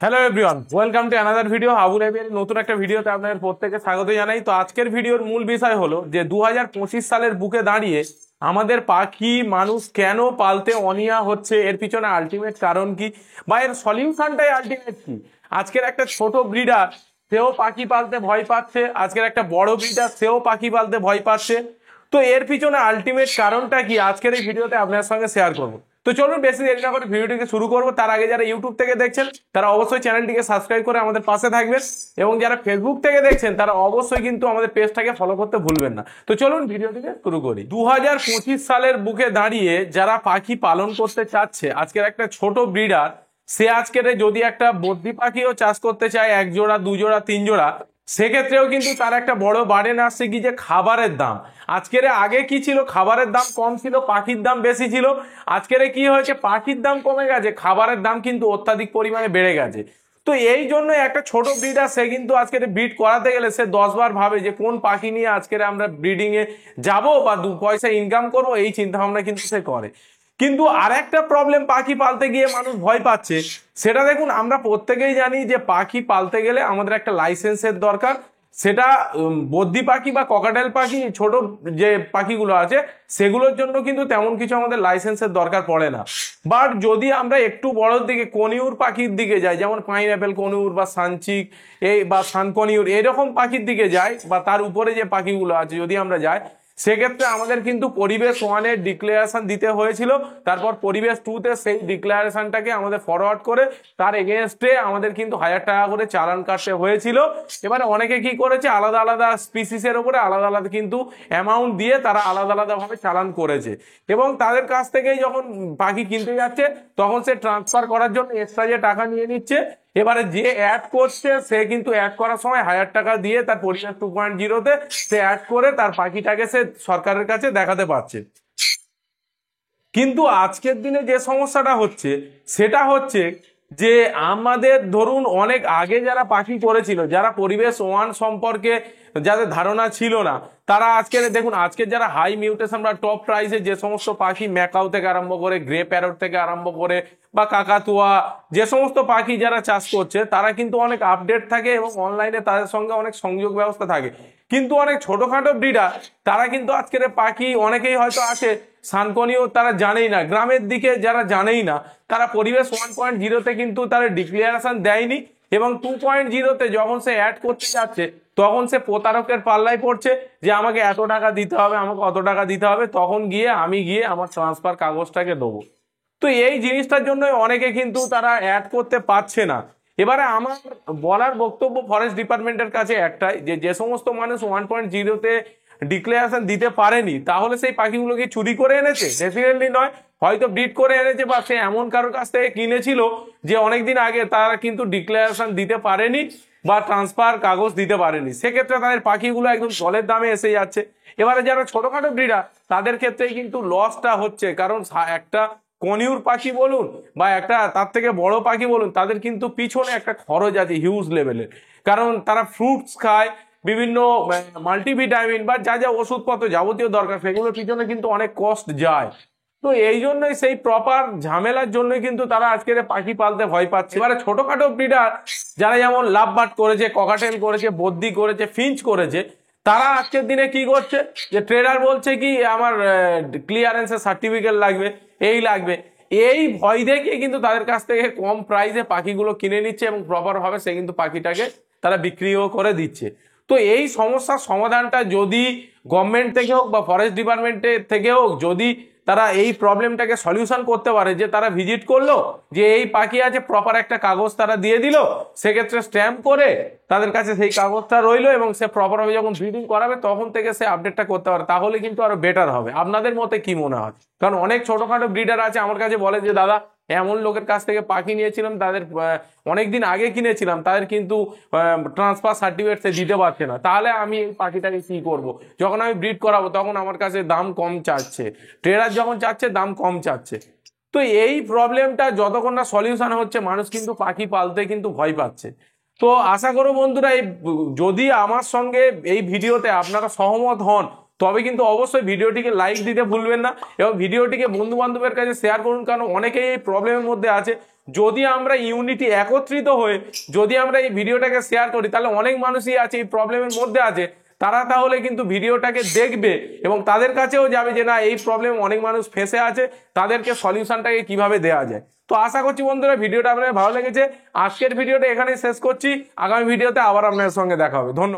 Hello everyone, welcome to another video. Abul এবির নতুন একটা ভিডিওতে আপনাদের প্রত্যেককে স্বাগত জানাই। তো আজকের ভিডিওর মূল বিষয় হলো যে 2025 সালের বুকে দাঁড়িয়ে আমাদের পাখি মানুষ কেন পালতে অনীহা হচ্ছে, এর পিছনে আলটিমেট কারণ কি বা এর সলিউশনটাই আলটিমেট কি। আজকের একটা ছোট ব্রিডার সেও পাখি পালতে ভয় পাচ্ছে, আজকের একটা বড় ব্রিডার সেও পাখি পালতে ভয় পাচ্ছে। তো এর পিছনে আলটিমেট কারণটা কি আজকের এই ভিডিওতে আপনার সঙ্গে শেয়ার করবো। তো চলুন বেশি দেরি না করে ভিডিওটিকে শুরু করবো। তার আগে যারা ইউটিউব থেকে দেখছেন তারা অবশ্যই চ্যানেলটিকে সাবস্ক্রাইব করে আমাদের পাশে থাকবেন, এবং যারা ফেসবুক থেকে দেখছেন তারা অবশ্যই কিন্তু আমাদের পেজটাকে ফলো করতে ভুলবেন না। তো চলুন ভিডিওটিকে শুরু করি। 2025 সালের বুকে দাঁড়িয়ে যারা পাখি পালন করতে চাচ্ছে, আজকের একটা ছোট ব্রিডার সে আজকের যদি একটা বদ্রি পাখিও চাষ করতে চায়, এক জোড়া দু জোড়া তিন জোড়া, সেক্ষেত্রেও কিন্তু তার একটা বড় বার্ডেন আসছে কি যে খাবারের দাম। আজকের আগে কি ছিল, খাবারের দাম কম ছিল, পাখির দাম বেশি ছিল। আজকের কি হয়েছে, পাখির দাম কমে গেছে, খাবারের দাম কিন্তু অত্যাধিক পরিমাণে বেড়ে গেছে। তো এই জন্য একটা ছোট ব্রিডার সে কিন্তু আজকের ব্রিড করাতে গেলে সে 10 বার ভাবে যে কোন পাখি নিয়ে আজকের আমরা ব্রিডিং এ যাবো বা 2 পয়সা ইনকাম করবো, এই চিন্তা ভাবনা কিন্তু সে করে। কিন্তু আর একটা প্রবলেম পাখি পালতে গিয়ে মানুষ ভয় পাচ্ছে, সেটা দেখুন, আমরা প্রত্যেকেই জানি যে পাখি পালতে গেলে আমাদের একটা লাইসেন্সের দরকার। সেটা বদ্রি পাখি বা ককাটেল পাখি, ছোট যে পাখিগুলো আছে সেগুলোর জন্য কিন্তু তেমন কিছু আমাদের লাইসেন্সের দরকার পড়ে না। বাট যদি আমরা একটু বড়র দিকে কনিউর পাখির দিকে যাই, যেমন পাইনঅ্যাপেল কনিউর বা সানচিক এই বা সানকনিউর এরকম পাখির দিকে যাই, বা তার উপরে যে পাখিগুলো আছে যদি আমরা যাই, সেক্ষেত্রে আমাদের কিন্তু পরিবেশ 1-এর ডিক্লারেশন দিতে হয়েছিল। তারপর পরিবেশ 2-তে সেই ডিক্লারেশনটাকে আমাদের ফরওয়ার্ড করে তার এগেনস্টে আমাদের কিন্তু 1000 টাকা করে চালান কাটতে হয়েছিল। এবারে অনেকে কি করেছে, আলাদা আলাদা স্পিসিসের উপরে আলাদা আলাদা কিন্তু অ্যামাউন্ট দিয়ে তারা আলাদা আলাদা ভাবে চালান করেছে, এবং তাদের কাছ থেকেই যখন পাখি কিনতে যাচ্ছে তখন সে ট্রান্সফার করার জন্য এক্সট্রা যে টাকা নিয়ে নিচ্ছে। এবারে যে অ্যাড করছে সে কিন্তু অ্যাড করার সময় 1000 টাকা দিয়ে তার পরিবেশ 2.0-তে সে অ্যাড করে তার পাখিটাকে সে সরকারের কাছে দেখাতে পারছে। কিন্তু আজকের দিনে যে সমস্যাটা হচ্ছে সেটা হচ্ছে যে আমাদের ধরুন অনেক আগে যারা পাখি করেছিল, যারা পরিবেশ 1 সম্পর্কে যাদের ধারণা ছিল না, তারা আজকে দেখুন, আজকের যারা হাই মিউটেশন বা টপ প্রাইসে যে সমস্ত পাখি, ম্যাকাও থেকে আরম্ভ করে গ্রে প্যারট থেকে আরম্ভ করে বা কাকাতুয়া, যে সমস্ত পাখি যারা চাষ করছে তারা কিন্তু অনেক আপডেট থাকে এবং অনলাইনে তাদের সঙ্গে অনেক সংযোগ ব্যবস্থা থাকে। কিন্তু অনেক ছোটখাটো ব্রিডার তারা কিন্তু আজকের পাখি অনেকেই হয়তো আছে সানকনিও তারা জানেই না, গ্রামের দিকে যারা জানেই না, তারা পরিবেশ 1.0-তে কিন্তু তারা ডিক্লারেশন দেয়নি, এবং 2.0-তে যখন সে অ্যাড করতে যাচ্ছে তখন সে প্রতারকের পাল্লায় পড়ছে যে আমাকে এত টাকা দিতে হবে, আমাকে অত টাকা দিতে হবে, তখন গিয়ে আমি গিয়ে আমার ট্রান্সফার কাগজটাকে দেবো। তো এই জিনিসটার জন্য অনেকে কিন্তু তারা অ্যাড করতে পারছে না। এবারে আমার বলার বক্তব্য ফরেস্ট ডিপার্টমেন্টের কাছে একটাই, যে যে সমস্ত মানুষ 1.0-তে ডিক্লারেশন দিতে পারেনি, তাহলে সেই পাখিগুলোকে চুরি করে এনেছে? ডেফিনেটলি নয়। হয়তো ব্রিড করে এনেছে, বা সে এমন কারোর কাছ থেকে কিনেছিল যে অনেকদিন আগে তারা কিন্তু ডিক্লারেশন দিতে পারেনি বা ট্রান্সফার কাগজ দিতে পারেনি, সেক্ষেত্রে তাদের পাখিগুলো একদম জলের দামে এসে যাচ্ছে। এবারে যারা ছোটখাটো ব্রিডার তাদের ক্ষেত্রেই কিন্তু লসটা হচ্ছে, কারণ একটা কনিউর পাখি বলুন বা একটা তার থেকে বড় পাখি বলুন, তাদের কিন্তু পিছনে একটা খরচ আছে হিউজ লেভেলের, কারণ তারা ফ্রুটস খায়, বিভিন্ন মাল্টিভিটামিন বা যা যা ওষুধপত্র যাবতীয় দরকার সেগুলোর পিছনে কিন্তু অনেক কস্ট যায়। তো এই জন্যই সেই প্রপার ঝামেলার জন্যই কিন্তু তারা আজকের পাখি পালতে ভয় পাচ্ছে। এবারে ছোটখাটো ব্রিডার যারা যেমন লাভবার্ড করেছে, ককাটেল করেছে, বদ্রি করেছে, ফিঞ্চ করেছে, তারা আজকের দিনে কি করছে, যে ট্রেডার বলছে কি আমার ক্লিয়ারেন্সের সার্টিফিকেট লাগবে, এই লাগবে, এই ভয় দেখিয়ে কিন্তু তাদের কাছ থেকে কম প্রাইসে পাখিগুলো কিনে নিচ্ছে, এবং প্রপার ভাবে সে কিন্তু পাখিটাকে তারা বিক্রিও করে দিচ্ছে। তো এই সমস্যার সমাধানটা যদি গভর্নমেন্ট থেকে হোক বা ফরেস্ট ডিপার্টমেন্টের থেকে হোক, যদি তারা এই প্রবলেমটাকে সলিউশন করতে পারে, যে তারা ভিজিট করলো, যে এই পাখি আছে, প্রপার একটা কাগজ তারা দিয়ে দিল, সেক্ষেত্রে স্ট্যাম্প করে তাদের কাছে সেই কাগজটা রইলো, এবং সে প্রপারভাবে যখন ব্রিডিং করাবে তখন থেকে সে আপডেটটা করতে পারে, তাহলে কিন্তু আরো বেটার হবে। আপনাদের মতে কি মনে হয়? কারণ অনেক ছোটখাটো ব্রিডার আছে আমার কাছে বলে যে দাদা এমন লোকের কাছ থেকে পাখি নিয়েছিলাম, তাদের অনেকদিন আগে কিনেছিলাম, তাদের কিন্তু ট্রান্সফার সার্টিফিকেট সে দিতে পারছে না, তাহলে আমি এই পাখিটাকে কি করব? যখন আমি ব্রিড করাবো তখন আমার কাছে দাম কম চাচ্ছে, ট্রেডার যখন চাচ্ছে দাম কম চাচ্ছে। তো এই প্রবলেমটা যতক্ষণ না সলিউশন হচ্ছে, মানুষ কিন্তু পাখি পালতে কিন্তু ভয় পাচ্ছে। তো আশা করো বন্ধুরা, এই যদি আমার সঙ্গে এই ভিডিওতে আপনারা সহমত হন, তবে কিন্তু অবশ্যই ভিডিওটিকে লাইক দিতে ভুলবেন না, এবং ভিডিওটিকে বন্ধু বান্ধবের কাছে শেয়ার করুন, কারণ অনেকেই এই প্রবলেমের মধ্যে আছে। যদি আমরা ইউনিটি একত্রিত হয়ে যদি আমরা এই ভিডিওটাকে শেয়ার করি, তাহলে অনেক মানুষই আছে এই প্রবলেমের মধ্যে আছে, তারা তাহলে কিন্তু ভিডিওটাকে দেখবে এবং তাদের কাছেও যাবে যে না, এই প্রবলেম অনেক মানুষ ফেসে আছে, তাদেরকে সলিউশনটাকে কিভাবে দেওয়া যায়। তো আশা করছি বন্ধুরা ভিডিওটা আপনাদের ভালো লেগেছে। আজকের ভিডিওটা এখানেই শেষ করছি, আগামী ভিডিওতে আবার আপনাদের সঙ্গে দেখা হবে। ধন্যবাদ।